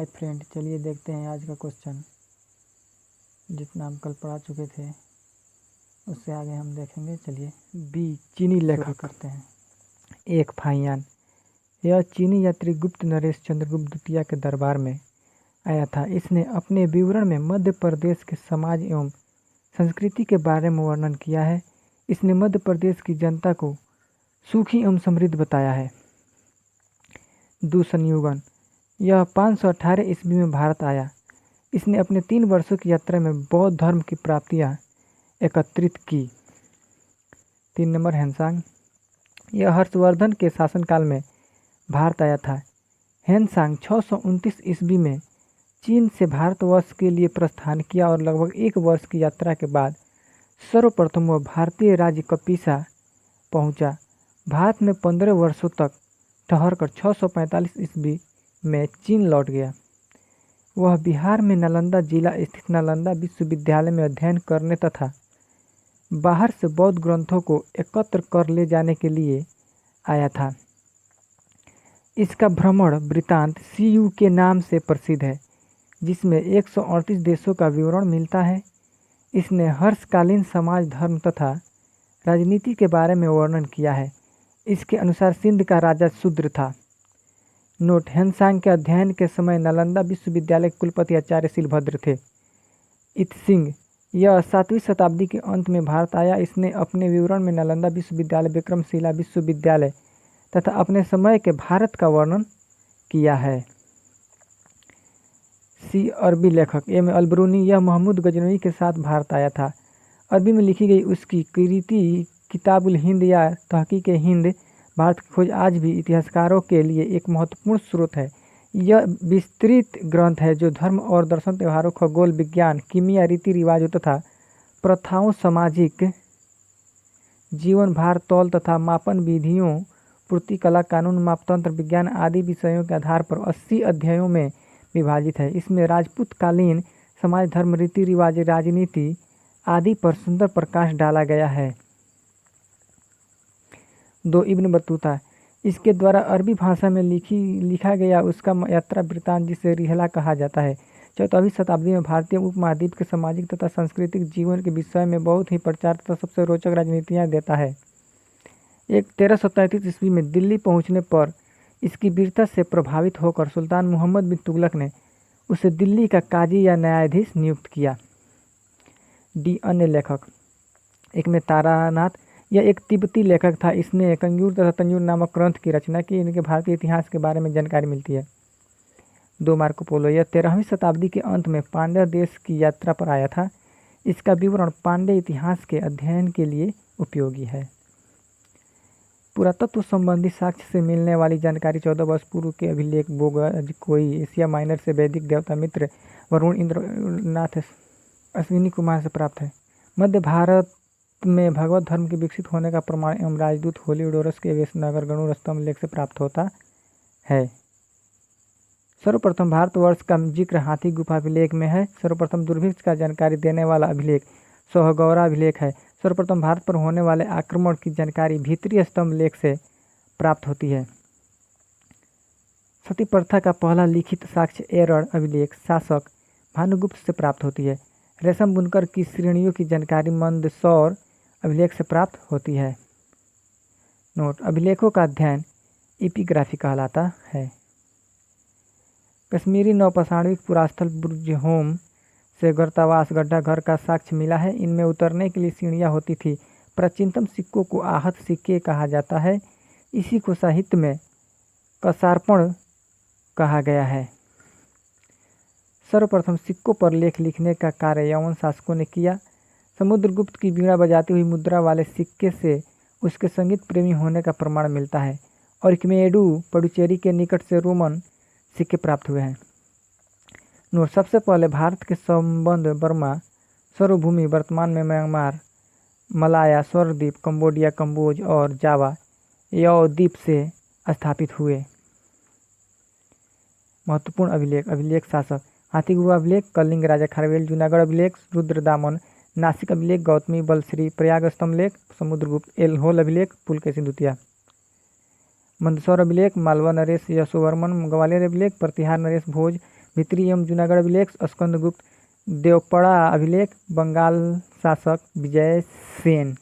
Hi friend, चलिए देखते हैं आज का क्वेश्चन। जितना हम कल पढ़ा चुके थे उससे आगे हम देखेंगे। चलिए बी चीनी लेखक करते हैं। एक फाहियान। यह चीनी यात्री गुप्त नरेश चंद्रगुप्त द्वितीय के दरबार में आया था। इसने अपने विवरण में मध्य प्रदेश के समाज एवं संस्कृति के बारे में वर्णन किया है। इसने मध्य प्रदेश की जनता को सुखी एवं समृद्ध बताया है। संयुगन। यह 518 ईस्वी में भारत आया। इसने अपने 3 वर्षों की यात्रा में बौद्ध धर्म की प्राप्तियां एकत्रित की। 3 नंबर हेनसांग। यह हर्षवर्धन के शासनकाल में भारत आया था। हेनसांग 629 ईस्वी में चीन से भारतवर्ष के लिए प्रस्थान किया और लगभग 1 वर्ष की यात्रा के बाद सर्वप्रथम वह भारतीय राज्य कपिसा पहुंचा। भारत में 15 वर्षों तक ठहरकर 645 ईस्वी में चीन लौट गया। वह बिहार में नालंदा जिला स्थित नालंदा विश्वविद्यालय में अध्ययन करने तथा बाहर से बौद्ध ग्रंथों को एकत्र कर ले जाने के लिए आया था। इसका भ्रमण वृत्तांत CU के नाम से प्रसिद्ध है, जिसमें 138 देशों का विवरण मिलता है। इसने हर्षकालीन समाज, धर्म तथा राजनीति के बारे में वर्णन किया है। इसके अनुसार सिंध का राजा शूद्र था। नोट: हेनसांग के अध्ययन के समय नालंदा विश्वविद्यालय के कुलपति आचार्य शीलभद्र थे। इत्सिंग। यह 7वीं शताब्दी के अंत में भारत आया। इसने अपने विवरण में नालंदा विश्वविद्यालय, विक्रमशिला विश्वविद्यालय तथा अपने समय के भारत का वर्णन किया है। सी अरबी लेखक M अलबरूनी। यह महमूद गजनवी के साथ भारत आया था। अरबी में लिखी गई उसकी कृति किताबुल हिंद या तहकीक हिंद भारत की खोज आज भी इतिहासकारों के लिए एक महत्वपूर्ण स्रोत है। यह विस्तृत ग्रंथ है जो धर्म और दर्शन, त्योहारों, खगोल विज्ञान, कीमिया, रीति रिवाजों तथा प्रथाओं, सामाजिक जीवन, भार तौल तथा मापन विधियों, पूर्ति कला, कानून, मापतंत्र, विज्ञान आदि विषयों के आधार पर 80 अध्यायों में विभाजित है। इसमें राजपूत कालीन समाज, धर्म, रीति रिवाज, राजनीति आदि पर सुंदर प्रकाश डाला गया है। 2 इब्न बतूता। इसके द्वारा अरबी भाषा में लिखा गया उसका यात्रा वृत्तांत, जिसे रिहला कहा जाता है, 14वीं शताब्दी में भारतीय उपमहाद्वीप के सामाजिक तथा सांस्कृतिक जीवन के विषय में बहुत ही प्रचार तथा सबसे रोचक राजनीतियाँ देता है। 1333 ईस्वी में दिल्ली पहुँचने पर इसकी वीरता से प्रभावित होकर सुल्तान मुहम्मद बिन तुगलक ने उसे दिल्ली का काजी या न्यायाधीश नियुक्त किया। अन्य लेखक। एक में तारानाथ। यह एक तिब्बती लेखक था। इसने कंजूर तथा तंजूर नामक ग्रंथ की रचना की। इनके भारतीय इतिहास के बारे में जानकारी मिलती है। 2 मार्को पोलो। यह 13वीं शताब्दी के अंत में पांड्य देश की यात्रा पर आया था। इसका विवरण पांड्य इतिहास के अध्ययन के लिए उपयोगी है। पुरातत्व संबंधी साक्ष्य से मिलने वाली जानकारी 14 वर्ष पूर्व के अभिलेख बोगज कोई एशिया माइनर से वैदिक देवता मित्र वरुण इंद्रनाथ अश्विनी कुमार से प्राप्त है। मध्य भारत में भगवत धर्म के विकसित होने का प्रमाण एवं राजदूत होलीडोरस के वेशनगर गणुर स्तंभ लेख से प्राप्त होता है। सर्वप्रथम भारतवर्ष का जिक्र हाथी गुफा अभिलेख में है। सर्वप्रथम दुर्भिक्ष का जानकारी देने वाला अभिलेख सोहगौरा अभिलेख है। सर्वप्रथम भारत पर होने वाले आक्रमण की जानकारी भीतरी स्तंभ लेख से प्राप्त होती है। सती प्रथा का पहला लिखित साक्ष्य एरड़ अभिलेख शासक भानुगुप्त से प्राप्त होती है। रेशम बुनकर की श्रेणियों की जानकारी मंदसौर अभिलेख से प्राप्त होती है। नोट: अभिलेखों का अध्ययन एपिग्राफी कहलाता है। कश्मीरी नौपाषाणिक पुरास्थल बुर्जहोम से गर्तावास गड्ढा घर का साक्ष्य मिला है। इनमें उतरने के लिए सीढ़ियाँ होती थी। प्राचीनतम सिक्कों को आहत सिक्के कहा जाता है। इसी को साहित्य में कसार्पण कहा गया है। सर्वप्रथम सिक्कों पर लेख लिखने का कार्य यवन शासकों ने किया। समुद्रगुप्त की वीणा बजाती हुई मुद्रा वाले सिक्के से उसके संगीत प्रेमी होने का प्रमाण मिलता है। और इक्मेडू पुडुचेरी के निकट से रोमन सिक्के प्राप्त हुए हैं। नोट: सबसे पहले भारत के संबंध बर्मा, सर्वभूमि वर्तमान में म्यांमार, मलाया, स्वरद्वीप, कंबोडिया, कंबोज और जावा याओ द्वीप से स्थापित हुए। महत्वपूर्ण अभिलेख। अभिलेख शासक हाथी गुफा अभिलेख कलिंग राजा खारवेल। जूनागढ़ अभिलेख रुद्रदामन। नासिक अभिलेख गौतमी बलश्री। प्रयाग स्तंभ लेख समुद्रगुप्त। एलहोल अभिलेख पुलकेशिन द्वितीय। मंदसौर अभिलेख मालवा नरेश यशोवर्मन। ग्वालियर अभिलेख प्रतिहार नरेश भोज। भित्री एवं जूनागढ़ अभिलेख स्कंदगुप्त। देवपड़ा अभिलेख बंगाल शासक विजय सेन।